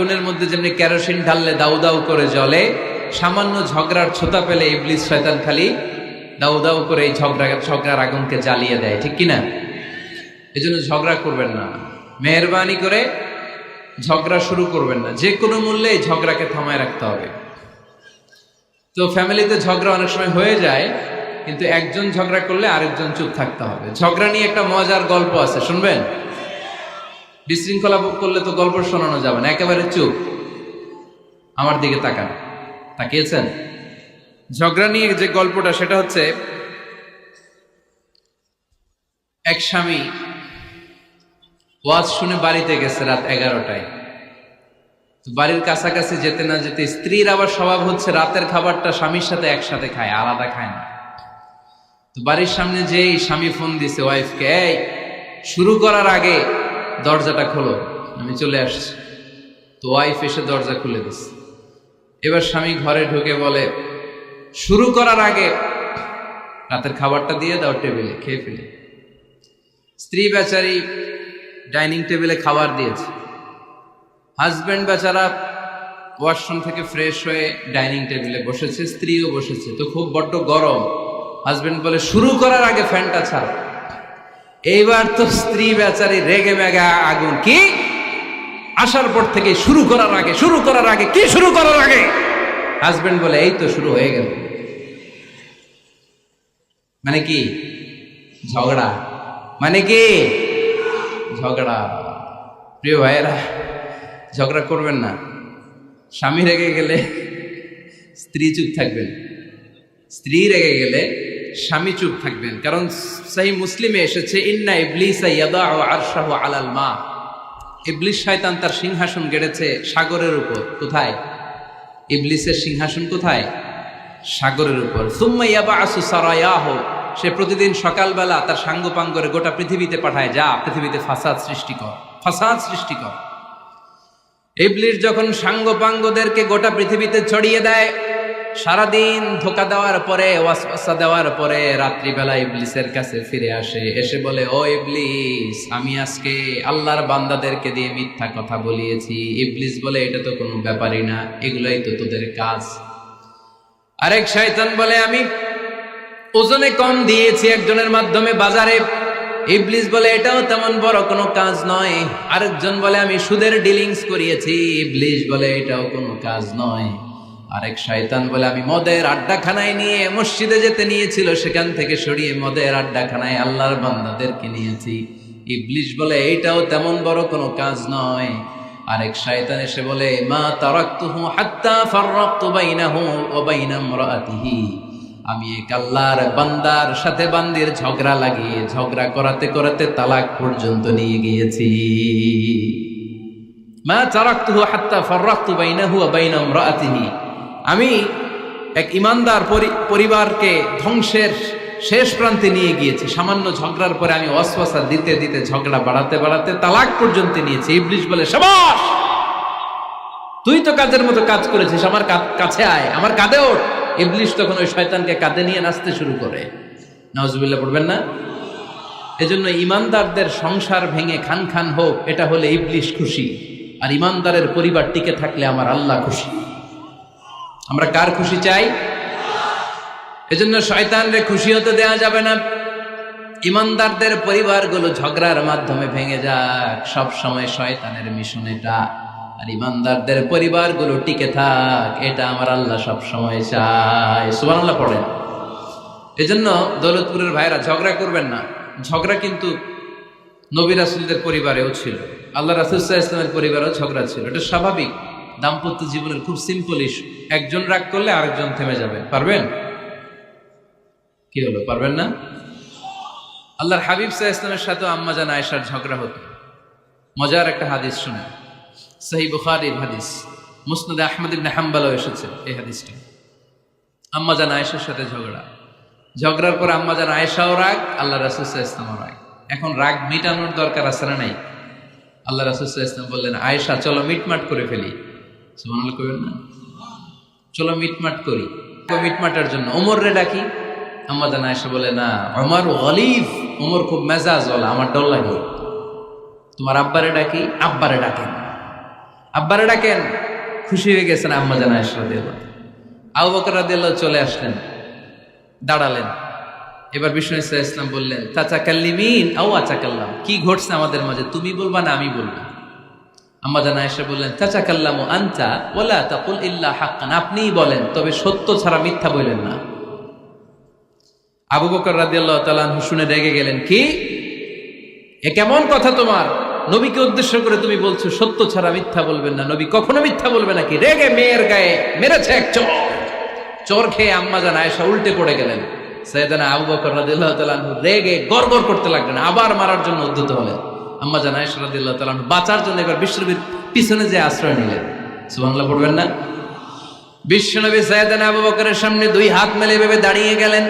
আগুনের মধ্যে যেমনি কেরোসিন ঢাললে দাউ দাউ করে জ্বলে, সামান্য ঝগড়ার ছোতা পেলে ইবলিস শয়তান খালি দাউ দাউ করে এই ঝগড়ার আগুনকে জ্বালিয়ে দেয়, ঠিক কিনা? এই জন্য ঝগড়া করবেন না, মেহরবানি করে ঝগড়া শুরু করবেন না। যে কোনো মূল্যে এই ঝগড়াকে থামায় রাখতে হবে। তো ফ্যামিলিতে ঝগড়া অনেক সময় হয়ে যায়, কিন্তু একজন ঝগড়া করলে আরেকজন চুপ থাকতে হবে। ঝগড়া নিয়ে একটা মজার গল্প আছে, শুনবেন? বিশৃঙ্খলা করলে তো গল্প শোনানো যাবে না, একেবারে চুপ। আমার দিকে তাকান, তাকিয়েছেন? ঝগড়া নিয়ে যে গল্পটা, সেটা হচ্ছে এক স্বামী ওয়াজ শুনে বাড়িতে গেছে রাত 11টায়। বাড়ির কাছাকাছি যেতে না যেতে স্ত্রীর আবার স্বভাব হচ্ছে রাতের খাবারটা স্বামীর সাথে একসাথে খায়, আলাদা খায় না। তো বাড়ির সামনে যেই স্বামী ফোন দিছে ওয়াইফকে, এই শুরু করার আগে দরজাটা খোলো, আমি চলে আসছি। তো ওয়াইফ এসে দরজা খুলে দিছে। এবার স্বামী ঘরে ঢুকে বলে, শুরু করার আগে রাতের খাবারটা দিয়ে দাও টেবিলে, খেয়ে ফেলি। স্ত্রী বেচারি ডাইনিং টেবিলে খাবার দিয়েছে, হাজব্যান্ড বেচারা ওয়াশরুম থেকে ফ্রেশ হয়ে ডাইনিং টেবিলে বসেছে, স্ত্রীও বসেছে। তো খুব বড্ড গরম। হাজব্যান্ড বলে, শুরু করার আগে ফ্যানটা ছাড়ো। এইবার তো স্ত্রী বেচারি রেগে মেগে আগুন, কি আসার পর থেকে শুরু করার আগে কি শুরু করার আগে? হাজব্যান্ড বলে, এই তো শুরু হয়ে গেল। মানে কি? ঝগড়া। মানে কি? ঝগড়া। প্রিয় ভাইয়েরা, ঝগড়া করবেন না। স্বামী রেগে গেলে স্ত্রী চুপ থাকবেন, স্ত্রী রেগে গেলে স্বামী চুপ থাকবেন। কারণ সহিহ মুসলিমে এসেছে, ইন্না ইবলিসা ইয়াদাউ আরশাহু আলাল মা। ইবলিস শয়তান তার সিংহাসন গেড়েছে সাগরের উপর। কোথায়? ইবলিসের সিংহাসন কোথায়? সাগরের উপর। সুম্মা ইয়াবআসু সারায়াহু, সে প্রতিদিন সকালবেলা তার সাঙ্গপাঙ্গরে গোটা পৃথিবীতে পাঠায়, যা পৃথিবীতে ফাসাদ সৃষ্টি কর। ইবলিস যখন সাঙ্গপাঙ্গদেরকে গোটা পৃথিবীতে ছড়িয়ে দেয়, সারাদিন ধোকা দেওয়ার পরে, ওয়াসওয়াসা দেওয়ার পরে, রাত্রিবেলা ইবলিসের কাছে ফিরে আসে, এসে বলে, ও ইবলিস, আমি আজকে আল্লাহর বান্দাদেরকে দিয়ে মিথ্যা কথা বলিয়েছি। ইবলিস বলে, এটা তো কোনো ব্যাপারই না, এগুলোই তো তোদের কাজ। আরেক শয়তান বলে, আমি ওজনে কম দিয়েছি একজনের মাধ্যমে বাজারে। ইবলিস বলে, এটাও তেমন বড় কোনো কাজ নয়। আরেকজন বলে, আমি সুদের ডিলিংস করিয়েছি। ইবলিস বলে, এটাও কোনো কাজ নয়। আরেক শয়তান বলে, আমি মদের আড্ডাখানায় নিয়ে মসজিদে যেতে নিয়েছিল, সেখান থেকে সরিয়ে মদের আড্ডাখানায় আল্লাহর বান্দাদেরকে নিয়েছি। ইবলিস বলে, এইটাও তেমন বড় কোনো কাজ নয়। আরেক শয়তান এসে বলে, মা তারাকতুহু হাত্তা ফাররাকতু বাইনাহু ওয়া বাইনা ইমরাআতিহি, আমি এক আল্লাহর বান্দার সাথে বান্দির ঝগড়া লাগিয়ে ঝগড়া করাতে করাতে তালাক পর্যন্ত নিয়ে গিয়েছি। মা তারাকতুহু হাত্তা ফাররাকতু বাইনাহু ওয়া বাইনা ইমরাআতিহি, আমি এক ইমানদার পরিবারকে ধ্বংসের শেষ প্রান্তে নিয়ে গিয়েছি। সামান্য ঝগড়ার পরে আমি ওয়াসওয়াসা দিতে দিতে ঝগড়া বাড়াতে বাড়াতে তালাক পর্যন্ত নিয়েছি। ইবলিস বলে, শাবাশ, তুই তো কাজের মতো কাজ করেছিস, আমার কাছে আয়, আমার কাঁধে ওঠ। ইবলিস তখন ওই শয়তানকে কাঁধে নিয়ে নাচতে শুরু করে। নাউজুবিল্লাহ পড়বেন না? এজন্য ইমানদারদের সংসার ভেঙে খান খান হোক, এটা হলে ইবলিস খুশি, আর ইমানদারের পরিবার টিকে থাকলে আমার আল্লাহ খুশি। আমরা কার খুশি চাই? এজন্য শয়তানরে খুশি হতে দেওয়া যাবে না। ইমানদারদের পরিবারগুলো ঝগড়ার মাধ্যমে ভেঙে যাক, সব সময় শয়তানের মিশন এটা। আর ইমানদারদের পরিবারগুলো টিকে থাক, এটা আমার আল্লাহ সব সময় চায়। সুবহানাল্লাহ পড়েন। এজন্য দৌলতপুরের ভাইরা, ঝগড়া করবেন না। ঝগড়া কিন্তু নবী রাসূলদের পরিবারেও ছিল, আল্লাহ রাসূল সাল্লাল্লাহু আলাইহি ওয়াসাল্লামের পরিবারেও ঝগড়া ছিল। এটা স্বাভাবিক, দাম্পত্য জীবনের খুব সিম্পল ইস্যু। একজন রাগ করলে আরেকজন থেমে যাবে। পারবেন? কি হলো, পারবেন না? আল্লাহর হাবিব সাল্লাল্লাহু আলাইহি ওয়াসাল্লামের সাথে আম্মা জান আয়েশার ঝগড়া হতো। মজার একটা হাদিস শুনে, সহিহ বুখারীর হাদিস, মুসনাদে আহমদ ইবনে হাম্বলও এসেছে এই হাদিসটা। আম্মা জান আয়েশার সাথে ঝগড়ার পর আম্মা জান আয়েশাও রাগ, আল্লাহ রাসূল সাল্লাল্লাহু আলাইহি ওয়াসাল্লামও রাগ। এখন রাগ মিটানোর দরকার আছে না নাই? আল্লাহ রাসূল সাল্লাল্লাহু আলাইহি ওয়াসাল্লাম বললেন, আয়েশা চলো মিটমাট করে ফেলি। সুবহানাল্লাহ কইবেন না? চলো মিটমাট করি। মিটমাটার জন্য ওমর ডাকি। আম্মা জান আয়েশা বলে, না, ওমর গলিব, ওমর খুব মেজাজ ওয়ালা, আমার ডর লাগে। তোমার আব্বারে ডাকি, আব্বারে ডাকেন। আব্বারে ডাকেন। খুশি হয়ে গেছেন আম্মা জান আয়েশা রাদিয়াল্লাহু। আবু বকর রাদিয়াল্লাহু চলে আসলেন, দাঁড়ালেন। এবার বিষ্ণু ইসলাম বললেন, তাতাকাল্লিমিন আও আতাকাল্লাম, কি ঘটছে আমাদের মাঝে, তুমি বলবা না আমি বলবো? আম্মা জান আয়েশা বললেন, তাতাকাল্লামু আনতা ওয়ালা তাকুল ইল্লা হাক্কান, আপনিই বলেন তবে সত্য ছাড়া মিথ্যা বলেন না। আবু বকর রাদিয়াল্লাহু তাআলা আনহু শুনে রেগে গেলেন, কি এ কেমন কথা তোমার, নবীকে উদ্দেশ্য করে তুমি বলছো সত্য ছাড়া মিথ্যা বলবেন না, নবী কখনো মিথ্যা বলবে নাকি? রেগে মেয়ের গায়ে মেরেছে এক চর। চর খেয়ে আম্মা জান আয়েশা উল্টে পড়ে গেলেন। সাইয়েদনা আবু বকর রাদিয়াল্লাহু তাআলা আনহু রেগে গড়গড় করতে লাগলেন, আবার মারার জন্য উদ্যত হলেন। আম্মা জান আয়েশা রাদিয়াল্লাহু তাআলা আনহু বাঁচার জন্য এবার বিশ্বনবীর পিছনে যে আশ্রয় নিলেন। সুবহানাল্লাহ পড়বেন না? বিশ্বনবী সাইয়েদনা আবু বকরের সামনে দুই হাত মেলে ভেবে দাঁড়িয়ে গেলেন।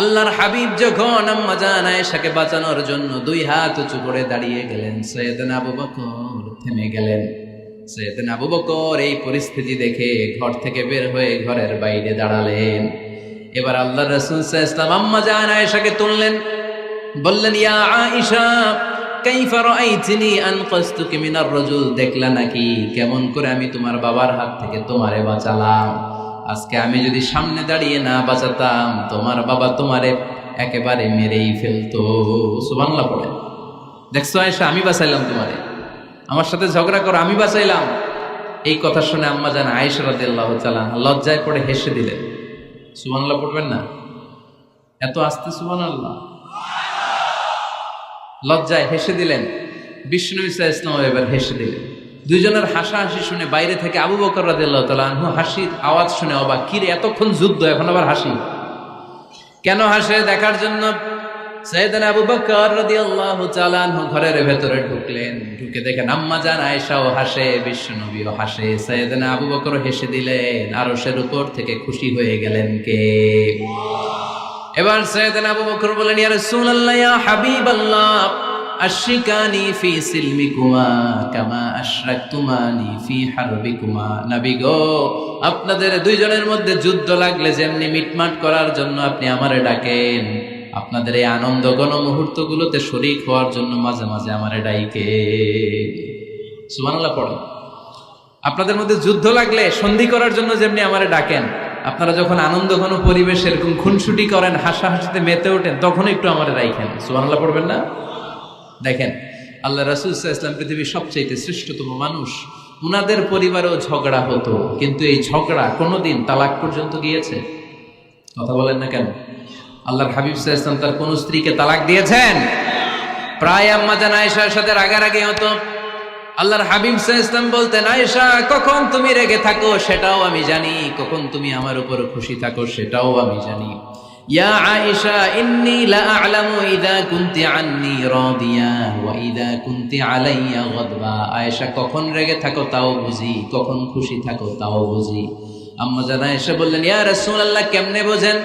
আল্লাহর হাবিব যখন আম্মা জান আয়েশাকে বাঁচানোর জন্য দুই হাত উঁচু করে দাঁড়িয়ে গেলেন, সাইয়েদনা আবু বকর থেমে গেলেন। সাইয়েদনা আবু বকর এই পরিস্থিতি দেখে ঘর থেকে বের হয়ে ঘরের বাইরে দাঁড়ালেন। এবার আল্লাহর রাসূল সাল্লাল্লাহু আলাইহি ওয়াসাল্লাম আম্মা জান আয়েশাকে তুললেন, বললেন, ইয়া আয়েশা কাইফা রাআইতিনি আনকাসতুকি মিনার রাজুল, দেখলা নাকি কেমন করে আমি তোমার বাবার হাত থেকে তোমারে বাঁচালাম? আজকে আমি যদি সামনে দাঁড়িয়ে না বাঁচাতাম, তোমার বাবা তোমারে একেবারে মেরেই ফেলতো। সুবহানাল্লাহ পড়ে। দেখছো আয়েশা, আমি বাঁচাইলাম তোমারে, আমার সাথে ঝগড়া করো, আমি বাঁচাইলাম। এই কথা শুনে আম্মা জান আয়েশা রাদিয়াল্লাহু তাআলা লজ্জায় পড়ে হেসে দিলেন। সুবহানাল্লাহ পড়বেন না? এত আস্তে সুবহানাল্লাহ। লজ্জায় হেসে দিলেন। বিষ্ণু ইসা ইসলাম এবার হেসে দিলেন। দুইজনের হাসাহাসি শুনে বাইরে থেকে আবু বকর রাদিয়াল্লাহু তাআলা আনহু হাসির আওয়াজ শুনে অবাক, কিরে এতক্ষণ যুদ্ধ এখন আবার হাসি কেন? হাসে দেখার জন্য সাইয়েদনা আবু বকর রাদিয়াল্লাহু তাআলা আনহু ঘরের ভেতরে ঢুকলেন। ঢুকে দেখেন আম্মা জান আয়েশাও হাসে, বিশ্বনবীও হাসে, সাইয়েদনা আবু বকর হেসে দিলেন। আরশের উপর থেকে খুশি হয়ে গেলেন কে? এবার সাইয়েদনা আবু বকর বলেন, ইয়া রাসূলুল্লাহ, ইয়া হাবিবাল্লাহ, আশরিকানি ফি সিলমিকুমা কামা আশরাকতুমানি ফি হারবিকুমা। নবী গো, আপনাদের দুইজনের মধ্যে যুদ্ধ লাগলে যেমনি মিটমাট করার জন্য আপনি আমারে ডাকেন, আপনাদের এই আনন্দ ঘন মুহূর্তগুলোতে শরীক হওয়ার জন্য মাঝে মাঝে আমারে ডাইকে। সুবহানাল্লাহ পড়ো। আপনাদের মধ্যে যুদ্ধ লাগলে সন্ধি করার জন্য যেমনি আমারে ডাকেন, আপনারা যখন আনন্দ ঘন পরিবেশ এরকম খুনসুটি করেন, হাসাহাসিতে মেতে ওঠেন, তখন একটু আমারে রাইখেন। সুবহানাল্লাহ পড়বেন না? দেখেন আল্লাহ রাসূল সাল্লাল্লাহু আলাইহি ওয়াসাল্লাম পৃথিবীর সবচেয়ে শ্রেষ্ঠতম মানুষ, উনাদের পরিবারেও ঝগড়া হতো, কিন্তু এই ঝগড়া কোনোদিন তালাক পর্যন্ত গিয়েছে? কথা বলেন না কেন? আল্লাহর হাবিব সাল্লাল্লাহু আলাইহি ওয়াসাল্লাম তার কোন স্ত্রীকে তালাক দিয়েছেন? প্রায় আম্মা জান আয়েশার সাথে রাগারাগি হতো। আল্লাহর হাবিব সাল্লাল্লাহু আলাইহি ওয়াসাল্লাম বলতেন, আয়েশা কখন তুমি রেগে থাকো সেটাও আমি জানি, কখন তুমি আমার উপর খুশি থাকো সেটাও আমি জানি। ইয়া আয়েশা ইন্নী লা আ'লামু ইযা কুনতি আন্নী রাদিয়া ওয়া ইযা কুনতি আলাইয়া গাদবা। আয়েশা কখন রেগে থাকো তাও বুঝি, কখন খুশি থাকো তাও বুঝি। আম্মা জান আয়েশা বললেন, ইয়া রাসূলুল্লাহ, কেমনে বোঝেন?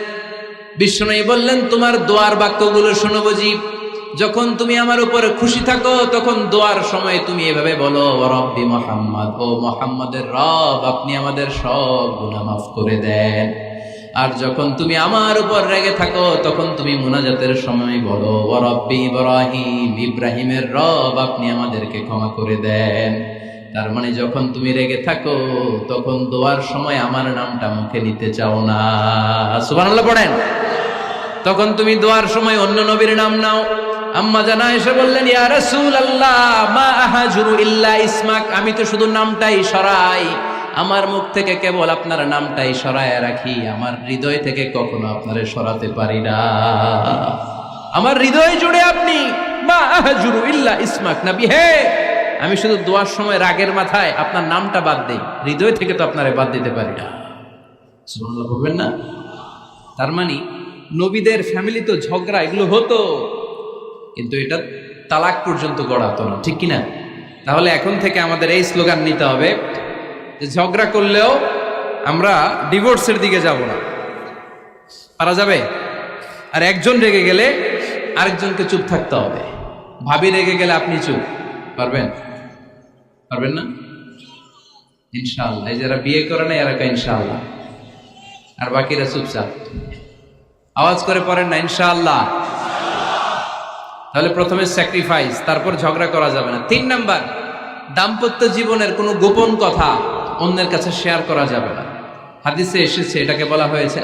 বিশ্বনবী বললেন, তোমার দোয়ার বাক্যগুলো শোনো বুঝি। যখন তুমি আমার উপরে খুশি থাকো তখন দোয়ার সময় তুমি এভাবে বলো, ওয়া রাব্বি মুহাম্মদ, ও মুহাম্মাদের রব, আপনি আমাদের সব গুনাহ মাফ করে দেন। আর যখন তুমি আমার উপর রেগে থাকো তখন তুমি মুনাজাতের সময় বলো, ওয়া রাব্বি ইব্রাহিম, ইব্রাহিমের রব, আপনি আমাদেরকে ক্ষমা করে দেন। তার মানে যখন তুমি রেগে থাকো তখন দোয়ার সময় আমার নামটা মুখে নিতে চাও না। সুবহানাল্লাহ পড়েন। তখন তুমি দোয়ার সময় অন্য নবীর নাম নাও। আম্মা জান আয়েশা বললেন, ইয়া রাসূলুল্লাহ, মা আহাজুরু ইল্লা ইসমাক, আমি তো শুধু নামটাই সরাই, আমার মুখ থেকে কেবল আপনার নামটাই সরায় রাখি, আমার হৃদয় থেকে কখনো আপনারে সরাতে পারি না। আমার হৃদয় জুড়ে আপনি, মা আহাজুরু ইল্লা ইসমাক, নবী হে, আমি শুধু দোয়ার সময় রাগের মাথায় আপনার নামটা বাদ দেই, হৃদয় থেকে তো আপনারে বাদ দিতে পারি না। সুবহানাল্লাহ বলবেন না? তার মানে নবীদের ফ্যামিলি তো ঝগড়া এগুলো হতো, কিন্তু এটা তালাক পর্যন্ত গড়াতো না, ঠিক কিনা? তাহলে এখন থেকে আমাদের এই স্লোগান নিতে হবে যে ঝগড়া করলেও আমরা ডিভোর্সের দিকে যাব না। পারা যাবে? আর একজন রেগে গেলে আরেকজনকে চুপ থাকতে হবে। ভাবি রেগে গেলে আপনি চুপ, পারবেন? পারবেন না? ইনশাআল্লাহ। এই যারা বিয়ে করে না এরা ইনশাআল্লাহ, আর বাকিরা চুপচাপ। আওয়াজ করে পড়েন না ইনশাআল্লাহ। তাহলে প্রথমে স্যাক্রিফাইস, তারপর ঝগড়া করা যাবে না। 3 নাম্বার, দাম্পত্য জীবনের কোনো গোপন কথা অন্যের কাছে শেয়ার করা যাবে না। হাদিসে এসেছে, এটাকে বলা হয়েছে